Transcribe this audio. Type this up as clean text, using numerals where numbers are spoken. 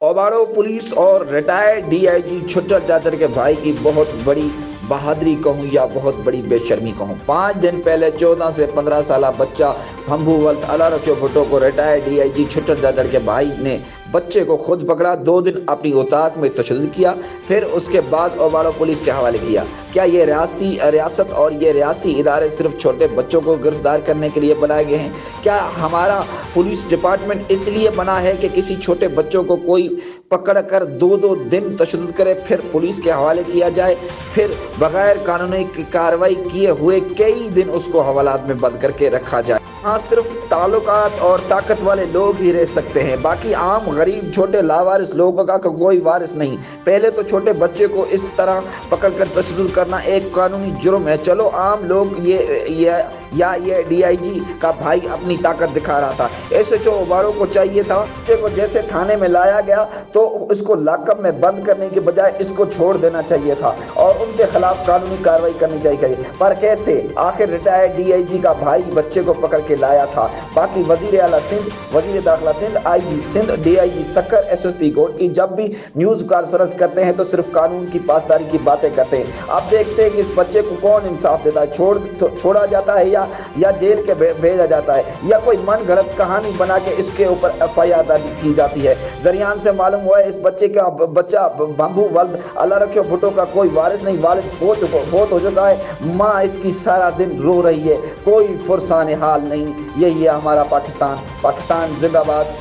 ओबाड़ो police और retired DIG छुट्टर चाचर के भाई की बहुत बड़ी बहादुरी कहूँ या बहुत बड़ी बेशर्मी कहूँ। 5 दिन पहले 14 से 15 साल बच्चा भंभू वल्द अल्लाह रखियो भुट्टो को रिटायर्ड डीआईजी छुट्टर चाचर के भाई ने बच्चे को खुद पकड़ा, 2 दिन अपनी औताक में तशद्दुद किया, फिर उसके बाद ओबाड़ो पुलिस के हवाले किया। क्या ये रियासत और ये रियासती इदारे सिर्फ छोटे बच्चों को गिरफ्तार करने के लिए बनाए गए हैं? क्या हमारा पुलिस डिपार्टमेंट इसलिए बना है कि किसी छोटे बच्चों को कोई पकड़ कर 2-2 दिन तशद्दुद करे, फिर पुलिस के हवाले किया जाए, फिर बगैर कानूनी कार्रवाई किए हुए कई दिन उसको हवालात में बंद करके रखा जाए? हाँ, सिर्फ ताल्लुकात और ताकत वाले लोग ही रह सकते हैं, बाकी आम गरीब छोटे लावारिस लोगों का कोई वारिस नहीं। पहले तो छोटे बच्चे को इस तरह पकड़कर तशद्दुद करना एक कानूनी जुर्म है। चलो आम लोग ये डीआईजी का भाई अपनी ताकत दिखा रहा था। एसएचओ ओबाड़ो को चाहिए था बच्चे को जैसे थाने में लाया गया तो इसको लॉकअप में बंद करने के बजाय इसको छोड़ देना चाहिए था और उनके खिलाफ कानूनी कार्रवाई करनी चाहिए। पर कैसे? आखिर रिटायर्ड डीआईजी का भाई बच्चे को पकड़ के लाया था। बाकी वजीर आला सिंध, वजीर दाखिला सिंध, आईजी सिंध, डीआईजी सक्कर, एसएसपी गोड की जब भी न्यूज कॉन्फ्रेंस करते हैं तो सिर्फ कानून की पासदारी की बातें करते हैं। अब देखते हैं कि इस बच्चे को कौन इंसाफ देता है, छोड़ा जाता है या जेल के भेजा जाता है, या कोई मन गलत कहानी बना के इसके ऊपर एफआईआर दर्ज की जाती है। जरियान से मालूम हुआ है इस बच्चा भंभू वल्द अल्लाह रखियो भुट्टो का कोई वारिस नहीं, वालिद फोत हो चुका है। माँ इसकी सारा दिन रो रही है, कोई फुरसान हाल नहीं। यही है हमारा पाकिस्तान जिंदाबाद।